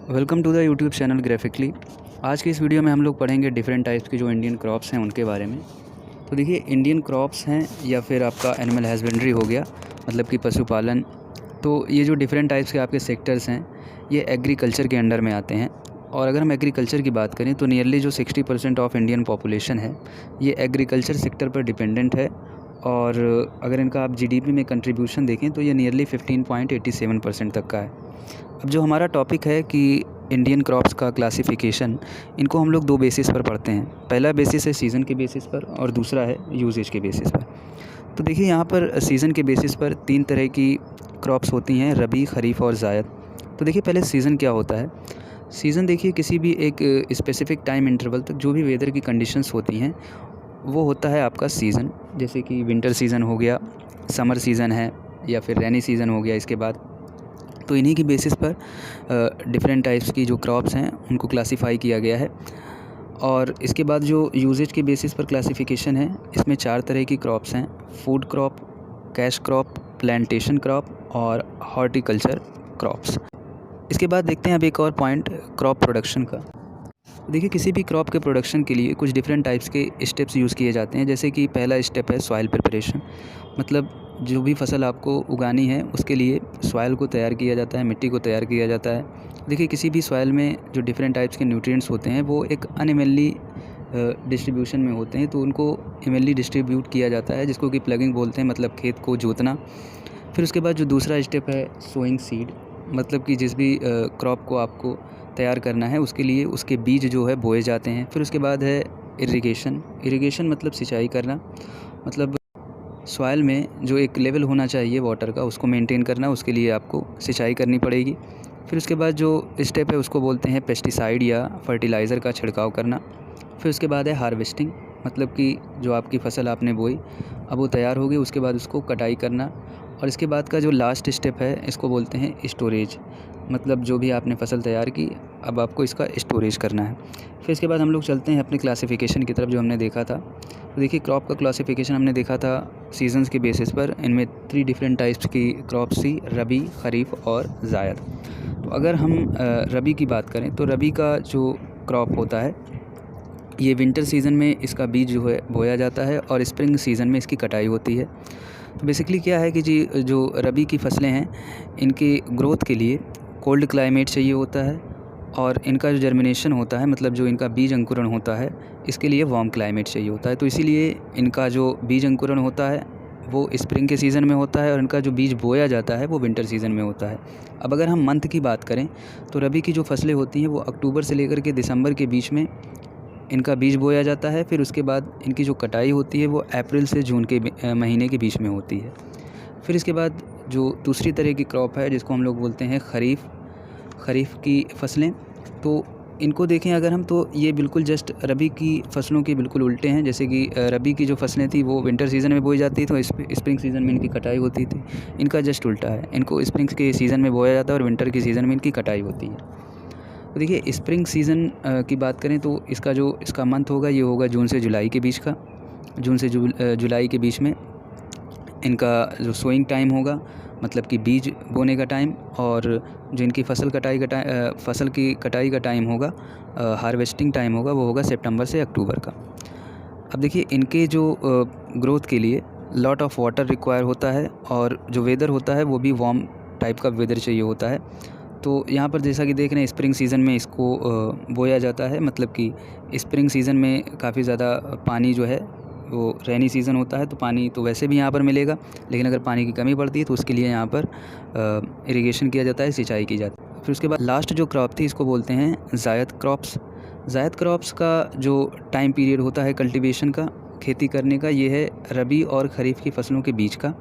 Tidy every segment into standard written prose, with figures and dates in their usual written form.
Welcome to the YouTube channel Graphically. आज की इस वीडियो में हम लोग पढ़ेंगे डिफरेंट टाइप्स की जो इंडियन क्रॉप्स हैं उनके बारे में। तो देखिए, इंडियन क्रॉप्स हैं या फिर आपका एनिमल हस्बेंड्री हो गया, मतलब कि पशुपालन। तो ये जो डिफरेंट टाइप्स के आपके सेक्टर्स हैं ये एग्रीकल्चर के अंडर में आते हैं। और अगर हम एग्रीकल्चर की बात करें तो नियरली जो 60% ऑफ इंडियन पॉपुलेशन है ये एग्रीकल्चर सेक्टर पर डिपेंडेंट है। और अगर इनका आप जीडीपी में कंट्रीब्यूशन देखें तो ये नियरली 15.87% तक का है। अब जो हमारा टॉपिक है कि इंडियन क्रॉप्स का क्लासिफिकेशन, इनको हम लोग दो बेसिस पर पढ़ते हैं। पहला बेसिस है सीज़न के बेसिस पर और दूसरा है यूजेज के बेसिस पर। तो देखिए, यहाँ पर सीज़न के बेसिस पर तीन तरह की क्रॉप्स होती हैं, रबी, खरीफ और ज़ायद। तो देखिए, पहले सीज़न क्या होता है। सीज़न देखिए किसी भी एक स्पेसिफ़िक टाइम इंटरवल तक जो भी वेदर की कंडीशंस होती हैं वो होता है आपका सीज़न। जैसे कि विंटर सीज़न हो गया, समर सीज़न है, या फिर रेनी सीज़न हो गया इसके बाद। तो इन्हीं की बेसिस पर डिफरेंट टाइप्स की जो क्रॉप्स हैं उनको क्लासिफाई किया गया है। और इसके बाद जो यूजेज के बेसिस पर क्लासिफिकेशन है, इसमें चार तरह की क्रॉप्स हैं: food crop, cash crop, plantation crop और हॉर्टिकल्चर क्रॉप्स। इसके बाद देखते हैं अब एक और पॉइंट, क्रॉप प्रोडक्शन का। देखिए, किसी भी क्रॉप के प्रोडक्शन के लिए कुछ डिफरेंट टाइप्स के स्टेप्स यूज़ किए जाते हैं। जैसे कि पहला स्टेप है सॉइल प्रिपरेशन, मतलब जो भी फसल आपको उगानी है उसके लिए सॉइल को तैयार किया जाता है, मिट्टी को तैयार किया जाता है। देखिए, किसी भी सॉइल में जो डिफरेंट टाइप्स के न्यूट्रिएंट्स होते हैं वो एक अनइवनली डिस्ट्रीब्यूशन में होते हैं, तो उनको इवनली डिस्ट्रीब्यूट किया जाता है, जिसको कि प्लगिंग बोलते हैं, मतलब खेत को जोतना। फिर उसके बाद जो दूसरा स्टेप है सोइंग सीड, मतलब कि जिस भी क्रॉप को आपको तैयार करना है उसके लिए उसके बीज जो है बोए जाते हैं। फिर उसके बाद है इरिगेशन मतलब सिंचाई करना, मतलब सॉइल में जो एक लेवल होना चाहिए वाटर का उसको मेंटेन करना, उसके लिए आपको सिंचाई करनी पड़ेगी। फिर उसके बाद जो स्टेप है उसको बोलते हैं पेस्टिसाइड या फर्टिलाइज़र का छिड़काव करना। फिर उसके बाद है हार्वेस्टिंग, मतलब कि जो आपकी फ़सल आपने बोई अब वो तैयार होगी, उसके बाद उसको कटाई करना। और इसके बाद का जो लास्ट स्टेप है इसको बोलते हैं स्टोरेज, मतलब जो भी आपने फ़सल तैयार की अब आपको इसका स्टोरेज करना है। फिर इसके बाद हम लोग चलते हैं अपने क्लासिफिकेशन की तरफ जो हमने देखा था। तो देखिए, क्रॉप का क्लासिफिकेशन हमने देखा था सीजन्स के बेसिस पर। इनमें 3 डिफरेंट टाइप्स की क्रॉप्स थी, रबी, खरीफ और ज़ायद। तो अगर हम रबी की बात करें तो रबी का जो क्रॉप होता है ये विंटर सीज़न में इसका बीज जो है बोया जाता है और स्प्रिंग सीज़न में इसकी कटाई होती है। तो बेसिकली क्या है कि जी जो रबी की फसलें हैं इनके ग्रोथ के लिए कोल्ड क्लाइमेट चाहिए होता है, और इनका जो जर्मिनेशन होता है, मतलब जो इनका बीज अंकुरण होता है, इसके लिए वार्म क्लाइमेट चाहिए होता है। तो इसीलिए इनका जो बीज अंकुरण होता है वो स्प्रिंग के सीज़न में होता है और इनका जो बीज बोया जाता है वो विंटर सीज़न में होता है। अब अगर हम मंथ की बात करें तो रबी की जो फसलें होती हैं वो अक्टूबर से लेकर के दिसंबर के बीच में इनका बीज बोया जाता है। फिर उसके बाद इनकी जो कटाई होती है वो अप्रैल से जून के महीने के बीच में होती है। फिर इसके बाद जो दूसरी तरह की क्रॉप है जिसको हम लोग बोलते हैं खरीफ की फसलें। तो इनको देखें अगर हम, तो ये बिल्कुल जस्ट रबी की फसलों के बिल्कुल उल्टे हैं। जैसे कि रबी की जो फसलें थी वो विंटर सीज़न में बोई जाती थी, तो स्प्रिंग सीज़न में इनकी कटाई होती थी। इनका जस्ट उल्टा है, इनको स्प्रिंग के सीज़न में बोया जाता है और विंटर के सीज़न में इनकी कटाई होती है। तो देखिए, स्प्रिंग सीज़न की बात करें तो इसका मंथ होगा, ये होगा जून से जुलाई के बीच का। जून से जुलाई के बीच में इनका जो सोइंग टाइम होगा, मतलब कि बीज बोने का टाइम, और जो इनकी फसल की कटाई का टाइम होगा, हार्वेस्टिंग टाइम होगा, वो होगा सितंबर से अक्टूबर का। अब देखिए, इनके जो ग्रोथ के लिए लॉट ऑफ वाटर रिक्वायर होता है, और जो वेदर होता है वो भी वार्म टाइप का वेदर चाहिए होता है। तो यहाँ पर जैसा कि देख रहे हैं स्प्रिंग सीज़न में इसको बोया जाता है, मतलब कि स्प्रिंग सीज़न में काफ़ी ज़्यादा पानी जो है, वो रेनी सीज़न होता है तो पानी तो वैसे भी यहाँ पर मिलेगा, लेकिन अगर पानी की कमी पड़ती है तो उसके लिए यहाँ पर इरिगेशन किया जाता है, सिंचाई की जाती है। फिर उसके बाद लास्ट जो क्रॉप थी इसको बोलते हैं ज़ायद क्रॉप्स। ज़ायद क्रॉप्स का जो टाइम पीरियड होता है कल्टीवेशन का, खेती करने का, ये है रबी और ख़रीफ़ की फसलों के बीच का।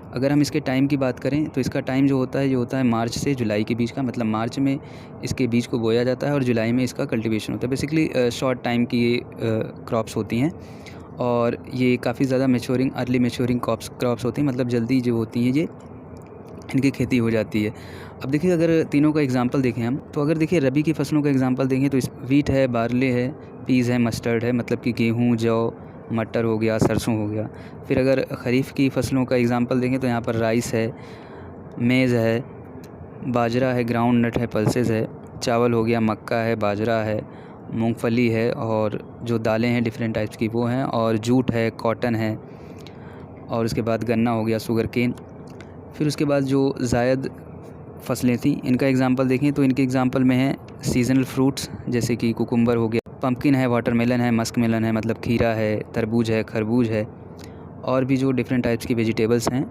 अगर हम इसके टाइम की बात करें तो इसका टाइम जो होता है ये होता है मार्च से जुलाई के बीच का, मतलब मार्च में इसके बीज को बोया जाता है और जुलाई में इसका कल्टीवेशन होता है। बेसिकली शॉर्ट टाइम की ये क्रॉप्स होती हैं, और ये काफ़ी ज़्यादा अर्ली मैच्योरिंग क्रॉप्स होती हैं, मतलब जल्दी जो होती हैं ये इनकी खेती हो जाती है। अब देखिए, अगर तीनों का एग्जांपल देखें हम, तो अगर देखिए रबी की फसलों का एग्जांपल देखें तो इस वीट है, बार्ले है, पीज़ है, मस्टर्ड है, मतलब कि गेहूँ, जौ, मटर हो गया, सरसों हो गया। फिर अगर खरीफ़ की फसलों का एग्जांपल देखें तो यहाँ पर राइस है, मेज़ है, बाजरा है, ग्राउंड नट है, पल्सेस है, चावल हो गया, मक्का है, बाजरा है, मूंगफली है, और जो दालें हैं डिफरेंट टाइप्स की वो हैं, और जूट है, कॉटन है, और उसके बाद गन्ना हो गया, शुगर केन। फिर उसके बाद जो ज़ायद फसलें थी इनका एग्ज़ाम्पल देखें तो इनके एग्ज़ाम्पल में है सीज़नल फ्रूट्स जैसे कि कुकुम्बर हो गया, पम्पकिन है, वाटरमेलन है, मस्क मेलन है मतलब खीरा है, तरबूज है, खरबूज है, और भी जो डिफरेंट टाइप्स की वेजिटेबल्स हैं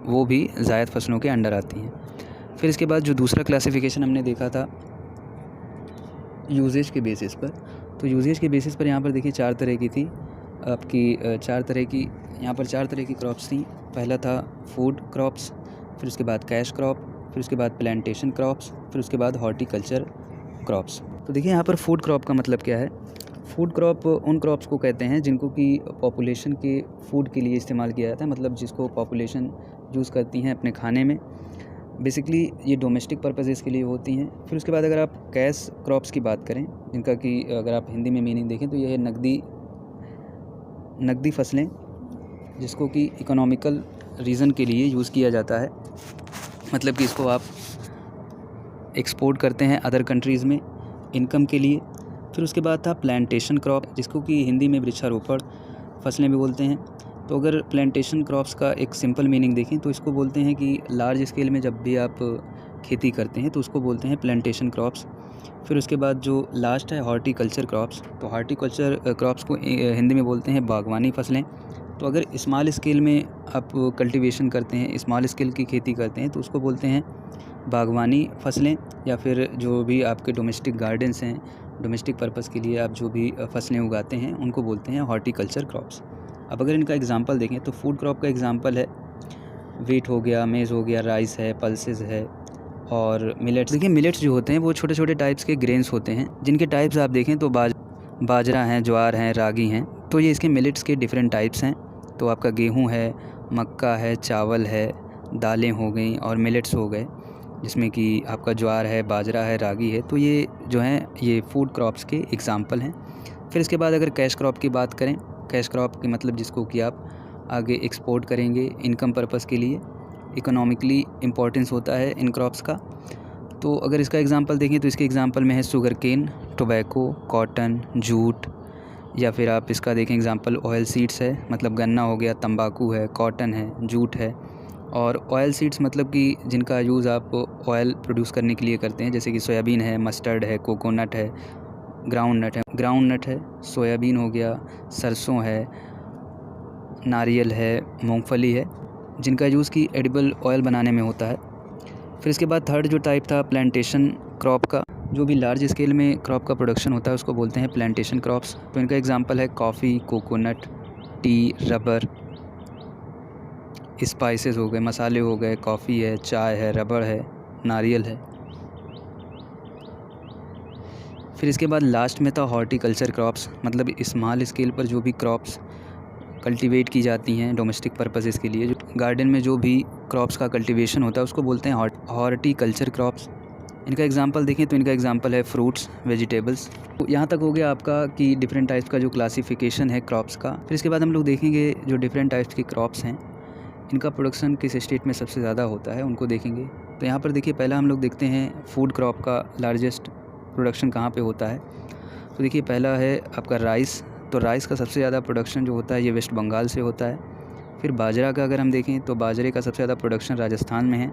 वो भी ज़ायद फसलों के अंडर आती हैं। फिर इसके बाद जो दूसरा क्लासिफिकेशन हमने देखा था यूजेज के बेसिस पर, तो यूजेज के बेसिस पर यहाँ पर देखिए 4 तरह की थी आपकी 4 तरह की, यहाँ पर 4 तरह की क्रॉप्स थी। पहला था फूड क्रॉप्स, फिर उसके बाद कैश क्रॉप, फिर उसके बाद प्लांटेशन क्रॉप्स, फिर उसके बाद हॉर्टिकल्चर क्रॉप्स। तो देखिए यहाँ पर फूड क्रॉप का मतलब क्या है। फूड क्रॉप उन क्रॉप्स को कहते हैं जिनको कि पॉपुलेशन के फूड के लिए इस्तेमाल किया जाता है, मतलब जिसको पॉपुलेशन यूज़ करती हैं अपने खाने में। बेसिकली ये डोमेस्टिक पर्पसेस के लिए होती हैं। फिर उसके बाद अगर आप कैश क्रॉप्स की बात करें, जिनका कि अगर आप हिंदी में मीनिंग देखें तो ये है नकदी फसलें, जिसको कि इकोनॉमिकल रीज़न के लिए यूज़ किया जाता है, मतलब कि इसको आप एक्सपोर्ट करते हैं अदर कंट्रीज़ में इनकम के लिए। फिर उसके बाद था प्लांटेशन क्रॉप, जिसको कि हिंदी में वृक्षारोपण फसलें भी बोलते हैं। तो अगर प्लांटेशन क्रॉप्स का एक सिंपल मीनिंग देखें तो इसको बोलते हैं कि लार्ज स्केल में जब भी आप खेती करते हैं तो उसको बोलते हैं प्लांटेशन क्रॉप्स। फिर उसके बाद जो लास्ट है हॉर्टिकल्चर क्रॉप्स, तो हॉर्टिकल्चर क्रॉप्स को हिंदी में बोलते हैं बागवानी फसलें। तो अगर स्मॉल स्केल में आप कल्टीवेशन करते हैं, स्मॉल स्केल की खेती करते हैं तो उसको बोलते हैं बागवानी फसलें, या फिर जो भी आपके डोमेस्टिक गार्डन्स हैं, डोमेस्टिक पर्पस के लिए आप जो भी फसलें उगाते हैं उनको बोलते हैं हॉर्टिकल्चर क्रॉप्स। अब अगर इनका एग्जांपल देखें तो फूड क्रॉप का एग्जांपल है वीट हो गया, मेज़ हो गया, राइस है, पल्सेस है और मिलेट्स। देखिए मिलेट्स जो होते हैं वो छोटे छोटे टाइप्स के ग्रेन्स होते हैं, जिनके टाइप्स आप देखें तो बाजरा हैं, ज्वार हैं, रागी हैं। तो ये इसके मिलेट्स के डिफरेंट टाइप्स हैं। तो आपका गेहूँ है, मक्का है, चावल है, दालें हो गई और मिलेट्स हो गए, जिसमें कि आपका ज्वार है, बाजरा है, रागी है। तो ये जो हैं ये फूड क्रॉप्स के एग्जांपल हैं। फिर इसके बाद अगर कैश क्रॉप की बात करें, कैश क्रॉप की मतलब जिसको कि आप आगे एक्सपोर्ट करेंगे इनकम पर्पस के लिए, इकोनॉमिकली इम्पोर्टेंस होता है इन क्रॉप्स का। तो अगर इसका एग्जांपल देखें तो इसके एग्जांपल में है sugarcane, tobacco, cotton, jute, या फिर आप इसका देखें एग्जांपल ऑयल सीड्स है, मतलब गन्ना हो गया, तंबाकू है, कॉटन है, जूट है। और ऑयल सीड्स मतलब कि जिनका यूज़ आप ऑयल प्रोड्यूस करने के लिए करते हैं, जैसे कि सोयाबीन है, मस्टर्ड है, कोकोनट है, ग्राउंड नट है, सोयाबीन हो गया, सरसों है, नारियल है, मूंगफली है, जिनका यूज़ कि एडिबल ऑयल बनाने में होता है। फिर इसके बाद थर्ड जो टाइप था प्लांटेशन क्रॉप का, जो भी लार्ज स्केल में क्रॉप का प्रोडक्शन होता है उसको बोलते हैं प्लांटेशन क्रॉप्स। तो इनका एग्जांपल है coffee, coconut, T, rubber, spices हो गए, मसाले हो गए, कॉफ़ी है, चाय है, रबर है, नारियल है। फिर इसके बाद लास्ट में था हॉर्टिकल्चर क्रॉप्स, मतलब स्मॉल स्केल पर जो भी क्रॉप्स कल्टीवेट की जाती हैं डोमेस्टिक पर्पसेस के लिए, जो गार्डन में जो भी क्रॉप्स का कल्टीवेशन होता है उसको बोलते हैं हॉर्टिकल्चर क्रॉप्स। इनका एग्जांपल देखें तो इनका एग्जांपल है फ्रूट्स, वेजिटेबल्स। तो यहाँ तक हो गया आपका कि डिफरेंट टाइप्स का जो क्लासिफिकेशन है क्रॉप्स का। फिर इसके बाद हम लोग देखेंगे जो डिफरेंट टाइप्स की क्रॉप्स हैं इनका प्रोडक्शन किस स्टेट में सबसे ज़्यादा होता है उनको देखेंगे। तो यहाँ पर देखिए पहला हम लोग देखते हैं फूड क्रॉप का लार्जेस्ट प्रोडक्शन कहाँ पे होता है। तो देखिए पहला है आपका राइस। तो राइस का सबसे ज़्यादा प्रोडक्शन जो होता है ये वेस्ट बंगाल से होता है। फिर बाजरा का अगर हम देखें तो बाजरे का सबसे ज़्यादा प्रोडक्शन राजस्थान में है।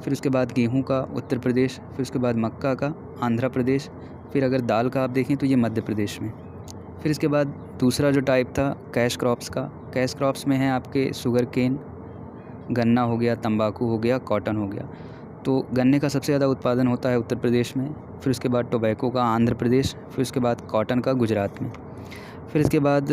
फिर उसके बाद गेहूं का उत्तर प्रदेश, फिर उसके बाद मक्का का आंध्र प्रदेश, फिर अगर दाल का आप देखें तो ये मध्य प्रदेश में। फिर इसके बाद दूसरा जो टाइप था कैश क्रॉप्स का, कैश क्रॉप्स में है आपके शुगर केन, गन्ना हो गया, तंबाकू हो गया, कॉटन हो गया। तो गन्ने का सबसे ज़्यादा उत्पादन होता है उत्तर प्रदेश में, फिर उसके बाद टोबैको का आंध्र प्रदेश, फिर उसके बाद कॉटन का गुजरात में। फिर इसके बाद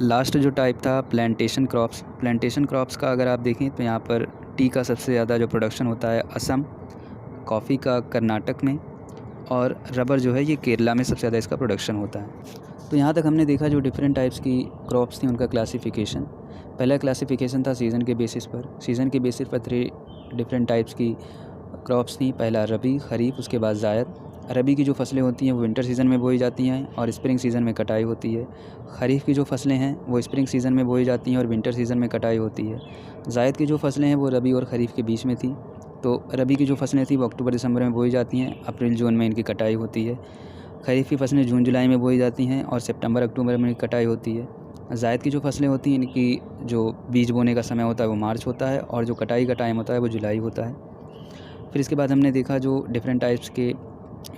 लास्ट जो टाइप था प्लांटेशन क्रॉप्स। प्लांटेशन क्रॉप्स का अगर आप देखें तो यहाँ पर टी का सबसे ज़्यादा जो प्रोडक्शन होता है असम, कॉफ़ी का कर्नाटक में, और रबर जो है ये केरला में सबसे ज़्यादा इसका प्रोडक्शन होता है। तो यहाँ तक हमने देखा जो डिफरेंट टाइप्स की क्रॉप्स थी उनका क्लासिफिकेशन। पहला क्लासिफिकेशन था सीज़न के बेसिस पर। सीज़न के बेसिस पर 3 डिफरेंट टाइप्स की क्रॉप्स थी। पहला रबी, खरीफ, उसके बाद ज़ायद। रबी की जो फसलें होती हैं वो विंटर सीज़न में बोई जाती हैं और स्प्रिंग सीज़न में कटाई होती है। खरीफ की जो फसलें हैं वो स्प्रिंग सीज़न में बोई जाती हैं और विंटर सीज़न में कटाई होती है। ज़ायद की जो फसलें हैं वो रबी और खरीफ के बीच में थी। तो रबी की जो फसलें थी वो अक्टूबर दिसंबर में बोई जाती हैं, अप्रैल जून में इनकी कटाई होती है। खरीफ की फसलें जून जुलाई में बोई जाती हैं और सितंबर अक्टूबर में इनकी कटाई होती है। जायद की जो फसलें होती हैं इनकी जो बीज बोने का समय होता है वो मार्च होता है और जो कटाई का टाइम होता है वो जुलाई होता है। फिर इसके बाद हमने देखा जो डिफरेंट टाइप्स के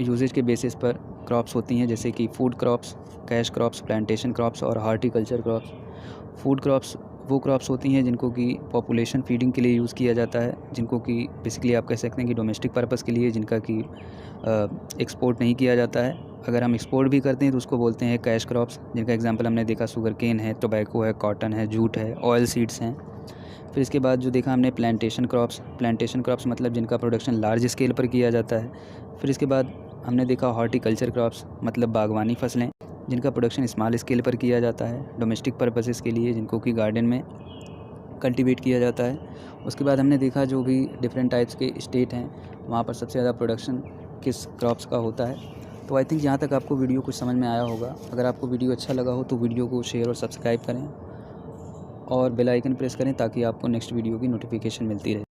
यूजेज के बेसिस पर क्रॉप्स होती हैं, जैसे कि food crops, cash crops, plantation crops और हार्टिकल्चर क्रॉप्स। फूड क्रॉप्स वो क्रॉप्स होती हैं जिनको कि पॉपुलेशन फीडिंग के लिए यूज़ किया जाता है, जिनको कि बेसिकली आप कह सकते हैं कि डोमेस्टिक पर्पस के लिए, जिनका कि एक्सपोर्ट नहीं किया जाता है। अगर हम एक्सपोर्ट भी करते हैं तो उसको बोलते हैं कैश क्रॉप्स, जिनका एग्जांपल हमने देखा शुगर केन है, टोबैको है, कॉटन है, जूट है, ऑयल सीड्स हैं। फिर इसके बाद जो देखा हमने प्लांटेशन क्रॉप्स मतलब जिनका प्रोडक्शन लार्ज स्केल पर किया जाता है। फिर इसके बाद हमने देखा हॉर्टिकल्चर क्रॉप्स मतलब बागवानी फसलें, जिनका प्रोडक्शन स्मॉल स्केल पर किया जाता है डोमेस्टिक पर्पसेस के लिए, जिनको कि गार्डन में कल्टीवेट किया जाता है। उसके बाद हमने देखा जो भी डिफरेंट टाइप्स के स्टेट हैं वहाँ पर सबसे ज़्यादा प्रोडक्शन किस क्रॉप्स का होता है। तो आई थिंक यहाँ तक आपको वीडियो कुछ समझ में आया होगा। अगर आपको वीडियो अच्छा लगा हो तो वीडियो को शेयर और सब्सक्राइब करें और बेल आइकन प्रेस करें ताकि आपको नेक्स्ट वीडियो की नोटिफिकेशन मिलती रहे।